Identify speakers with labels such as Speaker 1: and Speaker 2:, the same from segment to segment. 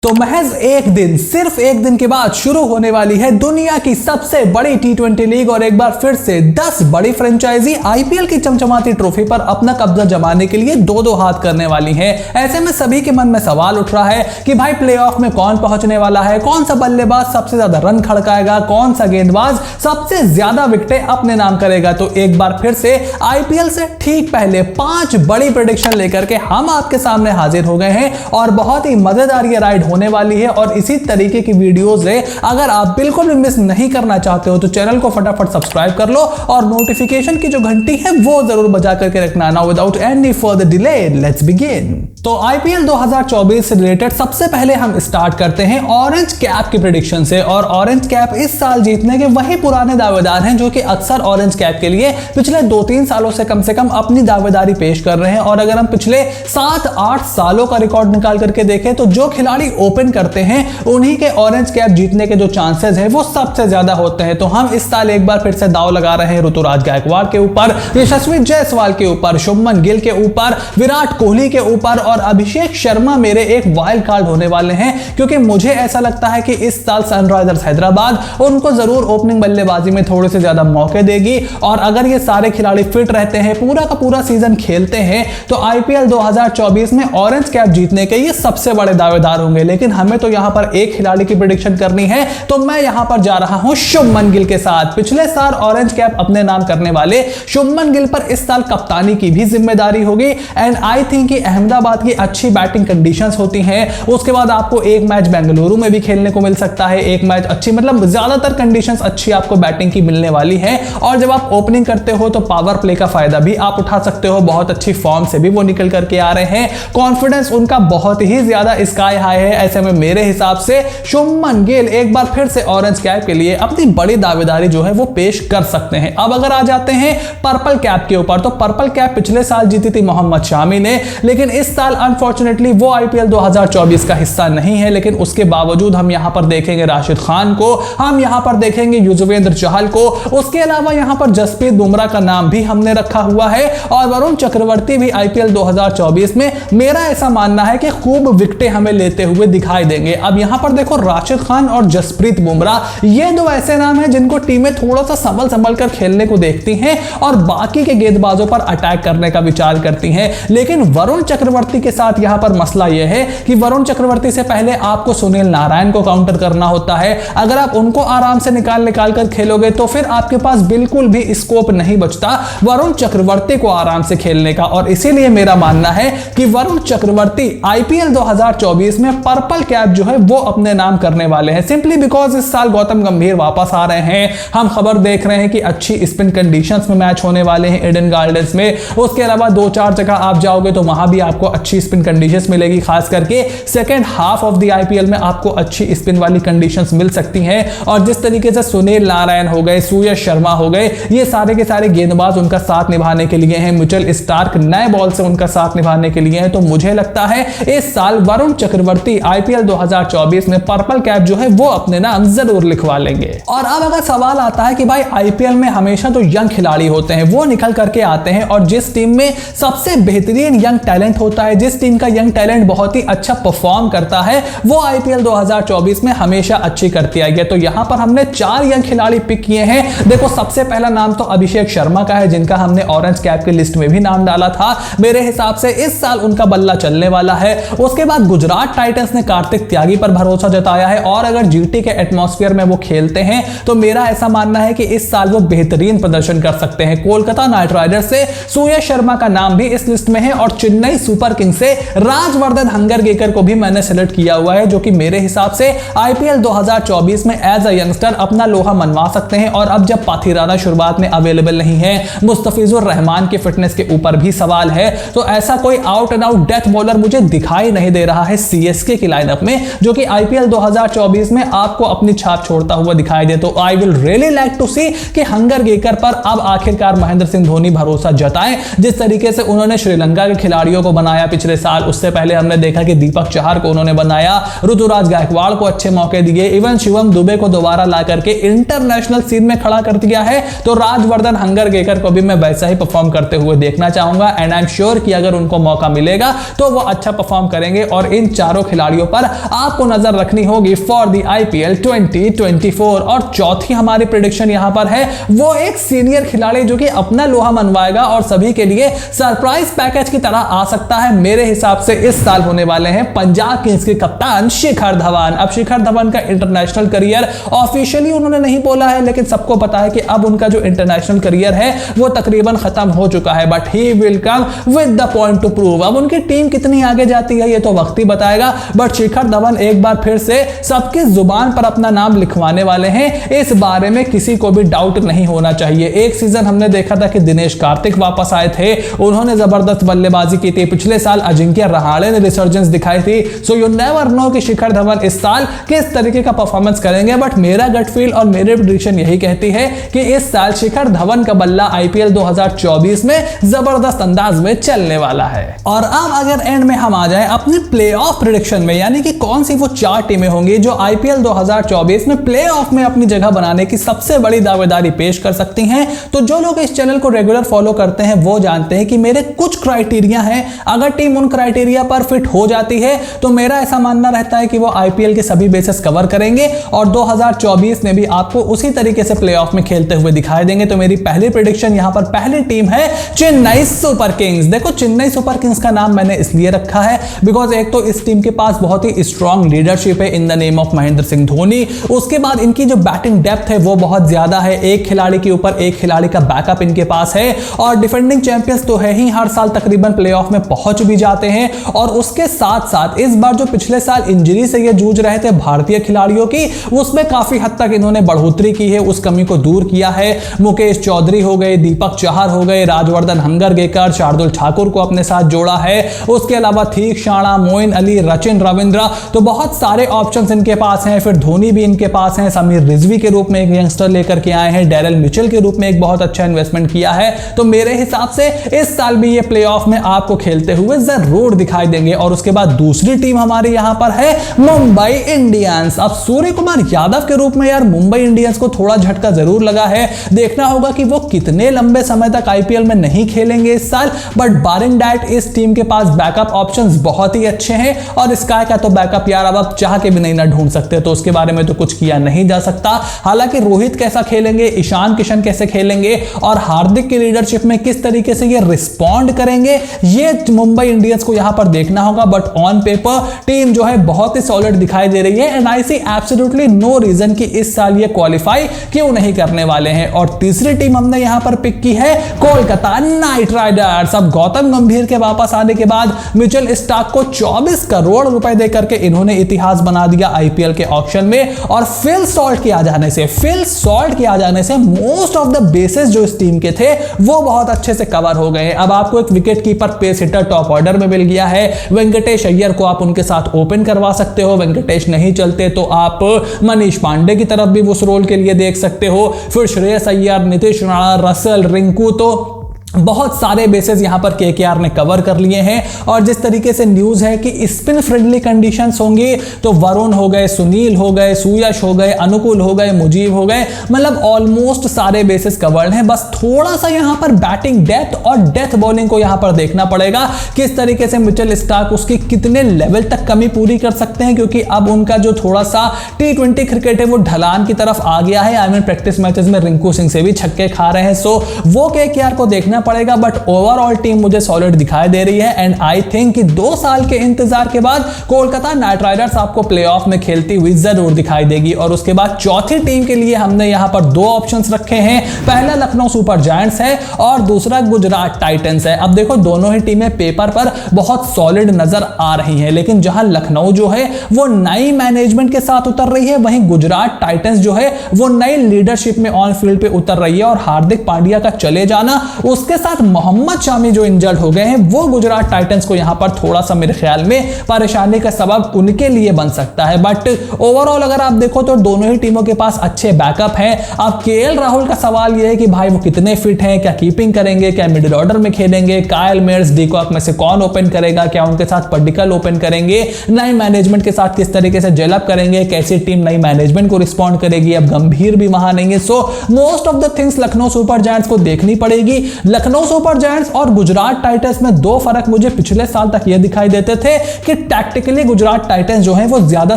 Speaker 1: तो महज एक दिन, सिर्फ एक दिन के बाद शुरू होने वाली है दुनिया की सबसे बड़ी टी20 लीग और एक बार फिर से 10 बड़ी फ्रेंचाइजी आईपीएल की चमचमाती ट्रॉफी पर अपना कब्जा जमाने के लिए दो दो हाथ करने वाली हैं। ऐसे में सभी के मन में सवाल उठ रहा है कि भाई प्लेऑफ में कौन पहुंचने वाला है, कौन सा बल्लेबाज सबसे ज्यादा रन खड़काएगा, कौन सा गेंदबाज सबसे ज्यादा विकेटें अपने नाम करेगा। तो एक बार फिर से आईपीएल से ठीक पहले 5 बड़ी प्रेडिक्शन लेकर के हम आपके सामने हाजिर हो गए हैं और बहुत ही मजेदार ये राइड होने वाली है। और इसी तरीके की वीडियोस है, अगर आप बिल्कुल भी मिस नहीं करना चाहते हो तो चैनल को फटाफट सब्सक्राइब कर लो और नोटिफिकेशन की जो घंटी है वो जरूर बजा करके रखना। Now without any further delay let's begin. तो आईपीएल 2024 से रिलेटेड सबसे पहले हम स्टार्ट करते हैं ऑरेंज कैप की प्रेडिक्शन से। और ऑरेंज कैप इस साल जीतने के वही पुराने दावेदार हैं जो कि अक्सर ऑरेंज कैप के लिए पिछले 2-3 सालों से कम अपनी दावेदारी पेश कर रहे हैं। और अगर हम पिछले 7-8 सालों का रिकॉर्ड निकाल करके देखें तो जो खिलाड़ी ओपन करते हैं उन्हीं के ऑरेंज कैप जीतने के जो चांसेस हैं वो सबसे ज्यादा होते हैं। तो हम इस साल एक बार फिर से दाव लगा रहे हैं ऋतुराज गायकवाड़ के ऊपर, यशस्वी जायसवाल के ऊपर, शुभमन गिल के ऊपर, विराट कोहली के ऊपर और अभिषेक शर्मा मेरे एक वाइल्ड कार्ड होने वाले हैं। क्योंकि मुझे ऐसा लगता है कि इस साल सनराइजर्स हैदराबाद उनको जरूर ओपनिंग बल्लेबाजी में थोड़े से ज्यादा मौके देगी। और अगर ये सारे खिलाड़ी फिट रहते हैं, पूरा का पूरा सीजन खेलते हैं, तो आईपीएल 2024 में ऑरेंज कैप जीतने के ये सबसे बड़े दावेदार होंगे। लेकिन हमें तो यहां पर एक खिलाड़ी की प्रेडिक्शन करनी है, तो मैं यहां पर जा रहा हूं शुभमन गिल के साथ। पिछले साल ऑरेंज कैप अपने नाम करने वाले शुभमन गिल पर इस साल कप्तानी की भी जिम्मेदारी होगी। एंड आई थिंक कि अहमदाबाद की अच्छी बैटिंग कंडीशंस होती हैं, उसके बाद आपको एक मैच बेंगलुरु में भी खेलने को मिल सकता है, एक मैच अच्छी, मतलब ज्यादातर कंडीशंस अच्छी आपको बैटिंग की मिलने वाली है। और जब आप ओपनिंग करते हो तो पावर प्ले का फायदा भी आप उठा सकते हो। बहुत अच्छी फॉर्म से भी वो निकल करके आ रहे हैं, कॉन्फिडेंस उनका बहुत ही ज्यादा स्काई हाई है। ऐसे में मेरे हिसाब से शुभमन गिल एक बार फिर से ऑरेंज कैप के लिए अपनी बड़ी दावेदारी जो है वो पेश कर सकते हैं। अब अगर आ जाते हैं पर्पल कैप के ऊपर, तो पर्पल कैप पिछले साल जीती थी मोहम्मद शामी ने, लेकिन इस साल अनफॉर्चुनेटली वो आईपीएल 2024 का हिस्सा नहीं है। लेकिन उसके बावजूद हम यहां पर देखेंगे राशिद खान को, हम यहां पर देखेंगे युजवेंद्र चहल को, उसके अलावा यहां पर जसप्रीत बुमराह का नाम भी हमने रखा हुआ है और वरुण चक्रवर्ती भी आईपीएल 2024 में मेरा ऐसा मानना है कि खूब विकेटें हमें लेते हुए दिखाई देंगे। अब यहां पर देखो राशिद खान और जसप्रीत बुमराह, ये दो ऐसे नाम हैं जिनको टीमें थोड़ा सा संभल कर खेलने को देखती हैं और बाकी के गेंदबाजों पर अटैक करने का विचार करती हैं। लेकिन वरुण चक्रवर्ती के साथ यहां पर मसला यह है कि वरुण चक्रवर्ती से पहले आपको सुनील नारायण को काउंटर करना होता है। अगर आप उनको आराम से निकाल कर खेलोगे तो फिर आपके पास बिल्कुल भी स्कोप नहीं बचता वरुण चक्रवर्ती को आराम से खेलने का। और इसीलिए मेरा मानना है कि वरुण चक्रवर्ती आईपीएल 2024 में पर्पल कैप जो है वो अपने नाम करने वाले हैं, सिंपली बिकॉज इस साल गौतम गंभीर वापस आ रहे हैं। हम खबर देख रहे हैं कि अच्छी स्पिन कंडीशंस में मैच होने वाले हैं ईडन गार्डन्स में। उसके अलावा 2-4 जगह आप जाओगे तो वहां भी आपको अच्छी स्पिन कंडीशंस मिलेगी, खास करके second half of the IPL में आपको अच्छी स्पिन वाली कंडीशंस मिल सकती हैं। और जिस तरीके से सुनील नारायण हो गए, सूयश शर्मा हो गए, ये सारे के सारे गेंदबाज उनका साथ निभाने के लिए हैं, मिचेल स्टार्क नए बॉल से उनका साथ निभाने के लिए हैं। तो मुझे लगता है इस साल वरुण चक्रवर्ती आईपीएल 2024 में पर्पल कैप जो है वो अपने नाम जरूर लिखवा लेंगे। और अब अगर सवाल आता है कि भाई आईपीएल में हमेशा तो यंग खिलाड़ी होते हैं, वो निकल करके आते हैं और जिस टीम में सबसे बेहतरीन यंग टैलेंट होता है, जिस टीम का यंग टैलेंट बहुत ही अच्छा परफॉर्म करता है, वो आईपीएल 2024 में हमेशा अच्छी करती आई है। तो यहां पर हमने 4 यंग खिलाड़ी पिक किए हैं। देखो सबसे पहला नाम तो अभिषेक शर्मा का है, जिनका हमने ऑरेंज कैप की लिस्ट में भी नाम डाला था। मेरे हिसाब से इस साल उनका बल्ला चलने वाला है। उसके बाद गुजरात टाइटंस ने कार्तिक त्यागी पर भरोसा जताया है और अगर जीटी के एटमॉस्फेयर में वो खेलते हैं तो मेरा ऐसा मानना है कि इस साल वो बेहतरीन प्रदर्शन कर सकते हैं। कोलकाता नाइट राइडर्स से सूयश शर्मा का नाम भी इस लिस्ट में है और चेन्नई सुपर किंग्स से राजवर्धन हंगरगेकर को भी मैंने सिलेक्ट किया हुआ है, जो कि मेरे हिसाब से आईपीएल 2024 में एज अ यंगस्टर अपना लोहा मनवा सकते हैं। और अब जब पाथिराना शुरुआत में अवेलेबल नहीं है, मुस्तफिजुर रहमान के फिटनेस के ऊपर भी सवाल है, तो ऐसा कोई out and out death bowler मुझे दिखाई नहीं दे रहा है सीएसके की लाइनअप में जो कि आईपीएल 2024 में आपको अपनी छाप छोड़ता हुआ दिखाई दे। तो I will really like to see कि हंगरगेकर पर अब आखिरकार महेंद्र सिंह धोनी भरोसा जताएं। जिस तरीके से उन्होंने श्रीलंका के खिलाड़ियों को बनाया पिछले साल, उससे पहले हमने देखा कि दीपक चहर को उन्होंने बनाया, ऋतुराज गायकवाड़ को अच्छे मौके दिए, इवन शिवम दुबे को दोबारा ला करके इंटरनेशनल सीन में खड़ा कर दिया है। तो राजवर्धन हंगरगेकर को भी मैं वैसा ही परफॉर्म करते हुए देखना चाहूंगा एंड आई एम श्योर कि अगर उनको मौका मिलेगा तो वो अच्छा परफॉर्म करेंगे और इन चारों खिलाड़ियों खिलाड़ियों पर आपको नजर रखनी होगी फॉर द आईपीएल 2024। और चौथी हमारी प्रेडिक्शन यहां पर है वो एक सीनियर खिलाड़ी जो कि अपना लोहा मनवाएगा और सभी के लिए सरप्राइज पैकेज की तरह आ सकता है। मेरे हिसाब से इस साल होने वाले हैं पंजाब किंग्स के कप्तान शिखर धवन। अब शिखर धवन का इंटरनेशनल करियर ऑफिशियली उन्होंने नहीं बोला है, लेकिन सबको पता है कि अब उनका जो इंटरनेशनल करियर है वो तकरीबन खत्म हो चुका है, but he will come with the point two prove. अब उनकी टीम कितनी आगे जाती है ये तो वक्त ही बताएगा, बट शिखर धवन एक बार फिर से सबकी जुबान पर अपना नाम लिखवाने वाले हैं, इस बारे में किसी को भी डाउट नहीं होना चाहिए। एक सीजन हमने देखा था कि दिनेश कार्तिक वापस आए थे, उन्होंने जबरदस्त बल्लेबाजी की थी। पिछले साल अजिंक्य रहाणे ने रिसर्जेंस दिखाई थी। सो यू नेवर नो कि शिखर धवन इस साल किस तरीके का परफॉर्मेंस करेंगे, बट मेरा गट फील और मेरी प्रेडिक्शन यही कहती है कि इस साल शिखर धवन का बल्ला आईपीएल 2024 में जबरदस्त अंदाज में चलने वाला है। और अब अगर एंड में हम आ जाएं अपने प्लेऑफ प्रेडिक्शन में, यानी कि कौन सी वो 4 टीमें होंगी जो आईपीएल 2024 में प्लेऑफ में अपनी जगह बनाने की सबसे बड़ी दावेदारी पेश कर सकती हैं, तो जो लोग इस चैनल को रेगुलर फॉलो करते हैं वो जानते हैं कि मेरे कुछ क्राइटेरिया हैं। अगर टीम उन क्राइटेरिया पर फिट हो जाती है तो मेरा ऐसा मानना रहता है कि वो आईपीएल के सभी बेसिस कवर करेंगे और 2024 में भी आपको उसी तरीके से प्लेऑफ में खेलते हुए दिखाई देंगे। तो मेरी पहली प्रेडिक्शन यहां पर पहली टीम है चेन्नई सुपर किंग्स। देखो चेन्नई सुपर किंग्स का नाम मैंने इसलिए रखा है बिकॉज एक तो इस टीम के पास बहुत ही स्ट्रॉन्ग लीडरशिप है in the name of Mahendra Singh Dhoni. उसके बाद इनकी जो बैटिंग डेप्थ है वो बहुत ज्यादा है, एक खिलाड़ी के ऊपर एक खिलाड़ी का बैकअप इनके पास है और डिफेंडिंग चैंपियंस तो है ही, हर साल तकरीबन प्लेऑफ में पहुंच भी जाते हैं। और उसके साथ साथ इस बार जो पिछले साल इंजरी से ये जूझ रहे थे भारतीय खिलाड़ियों की, उसमें काफी हद तक इन्होंने बढ़ोतरी की है, उस कमी को दूर किया है। मुकेश चौधरी हो गए, दीपक चहर हो गए, राजवर्धन हंगरगेकर, शार्दुल ठाकुर को अपने साथ जोड़ा है। उसके अलावा थीक शाणा, मोइन अली, रचिन रविंद्र, तो बहुत सारे ऑप्शंस इनके पास हैं। फिर धोनी भी इनके पास हैं, समीर रिजवी के रूप में एक यंगस्टर लेकर के आए हैं, डेरिल मिचेल के रूप में एक बहुत अच्छा इन्वेस्टमेंट किया है। तो मेरे हिसाब से इस साल भी ये प्लेऑफ में आपको खेलते हुए जरूर दिखाई देंगे। और उसके बाद दूसरी टीम हमारी यहां पर है मुंबई इंडियंस। अब सूर्य कुमार यादव के रूप में यार मुंबई इंडियंस को थोड़ा झटका जरूर लगा है, देखना होगा कि वो कितने लंबे समय तक आईपीएल में नहीं खेलेंगे इस साल, बट बारिंग दैट इस टीम के पास बैकअप ऑप्शंस बहुत ही अच्छे हैं। और स्काई का तो बैकअप यार अब आप चाह के भी नहीं ना ढूंढ सकते, तो उसके बारे में तो कुछ किया नहीं जा सकता। हालांकि रोहित कैसा खेलेंगे, ईशान किशन कैसे खेलेंगे और हार्दिक की लीडरशिप में किस तरीके से ये रिस्पॉन्ड करेंगे, ये मुंबई इंडियंस को यहां पर देखना होगा। बट ऑन पेपर टीम जो है बहुत ही सॉलिड दिखाई दे रही है and I see absolutely no reason कि इस साल ये क्वालिफाई क्यों नहीं करने वाले हैं। और तीसरी टीम हमने यहां पर पिक की है कोलकाता नाइट राइडर्स। अब गौतम गंभीर के वापस आने के बाद मिचेल स्टार्क को 24 करोड़ रुपए देकर के इन्होंने इतिहास बना दिया आईपीएल के ऑक्शन में। और फिल सॉल्ट के आ जाने से मोस्ट ऑफ द बेसेस जो इस टीम के थे वो बहुत अच्छे से कवर हो गए। अब आपको एक wicket keeper pace hitter top order में मिल गया है। वेंकटेश अय्यर को आप उनके साथ ओपन करवा सकते हो, वेंकटेश नहीं चलते तो आप मनीष पांडे की तरफ भी उस रोल के लिए देख सकते हो। फिर श्रेयस अय्यर, नीतीश राणा, रसल, रिंकू, तो बहुत सारे बेसेस यहां पर केकेआर ने कवर कर लिए हैं। और जिस तरीके से न्यूज है कि स्पिन फ्रेंडली कंडीशंस होंगी, तो वरुण हो गए, सुनील हो गए, सुयश हो गए, अनुकूल हो गए, मुजीब हो गए, मतलब ऑलमोस्ट सारे बेसेस कवर्ड हैं। बस थोड़ा सा यहां पर बैटिंग डेप्थ और डेथ बॉलिंग को यहां पर देखना पड़ेगा, किस तरीके से मिचेल स्टार्क उसकी कितने लेवल तक कमी पूरी कर सकते हैं, क्योंकि अब उनका जो थोड़ा सा T20 क्रिकेट है वो ढलान की तरफ आ गया है। आई मीन प्रैक्टिस मैचेस में रिंकू सिंह से भी छक्के खा रहे हैं, सो वो केकेआर को देखना पड़ेगा। बट ओवरऑल टीम मुझे सॉलिड दिखाई दे रही है एंड आई थिंक कि 2 साल के इंतजार के बाद कोलकाता नाइट राइडर्स आपको प्लेऑफ में खेलती हुई जरूर दिखाई देगी। और उसके बाद चौथी टीम के लिए हमने यहां पर 2 ऑप्शंस रखे हैं, पहला लखनऊ सुपर जायंट्स है और दूसरा गुजरात टाइटंस है। अब देखो दोनों ही टीमें पेपर पर बहुत सॉलिड नजर आ रही हैं, लेकिन जहां लखनऊ जो है वो नई मैनेजमेंट के साथ उतर रही है, वहीं गुजरात टाइटंस जो है वो नई लीडरशिप में ऑन फील्ड पे उतर रही है। और हार्दिक पांड्या का चले जाना, उसके साथ मोहम्मद शामी जो इंजर्ड हो गए हैं, वो गुजरात टाइटंस को यहां पर थोड़ा सा मेरे ख्याल में परेशानी का सबब उनके लिए बन सकता है। बट ओवरऑल अगर आप देखो तो दोनों ही टीमों के पास अच्छे बैकअप हैं। अब केएल राहुल का सवाल यह है कि भाई वो कितने फिट हैं, क्या कीपिंग करेंगे, क्या मिडिल ऑर्डर में खेलेंगे, कायल मेयर्स, डिकॉक में से कौन ओपन करेगा, क्या उनके साथ पडिक्कल ओपन करेंगे, नई मैनेजमेंट के साथ किस तरीके से जेल अप करेंगे, कैसी टीम नई मैनेजमेंट को रिस्पॉन्ड करेगी। अब गंभीर भी वहां नहीं है, so most of the things Lucknow super giants को देखनी पड़ेगी। लखनऊ सुपर जायंट्स और गुजरात टाइटंस में दो फर्क मुझे पिछले साल तक ये दिखाई देते थे कि टैक्टिकली गुजरात टाइटंस जो है वो ज्यादा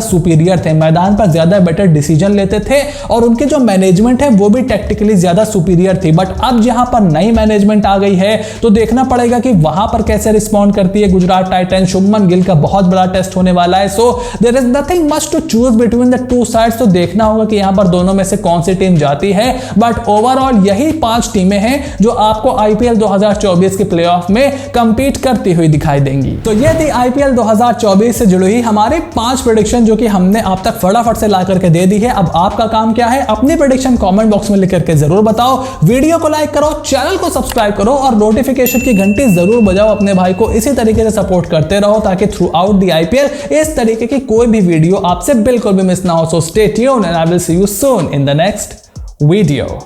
Speaker 1: सुपीरियर थे, मैदान पर ज्यादा बेटर डिसीजन लेते थे और उनकी जो मैनेजमेंट है वो भी टैक्टिकली ज्यादा सुपीरियर थी। बट अब जहां पर नई मैनेजमेंट आ गई है तो देखना पड़ेगा कि वहां पर कैसे रिस्पॉन्ड करती है गुजरात टाइटंस। शुभमन गिल का बहुत बड़ा टेस्ट होने वाला है, so there is nothing much to choose between the two sides. तो देखना होगा कि यहां पर दोनों में से कौन सी टीम जाती है। बट ओवरऑल यही 5 टीमें हैं जो आपको आईपीएल 2024 के प्लेऑफ में कंपीट करती हुई दिखाई देंगी। तो ये थी आईपीएल 2024 से जुड़ी हुई हमारी 5 प्रेडिक्शन जो कि हमने आप तक फटाफट से ला करके दे दी है। अब आपका काम क्या है, अपनी प्रेडिक्शन कमेंट बॉक्स में लिख करके जरूर बताओ। वीडियो को लाइक करो, चैनल को सब्सक्राइब करो और नोटिफिकेशन की घंटी जरूर बजाओ। अपने भाई को इसी तरीके से सपोर्ट करते रहो ताकि थ्रू आउट द आईपीएल इस तरीके की कोई भी वीडियो आपसे बिल्कुल भी मिस ना हो। So stay tuned and I will see you soon in the next video.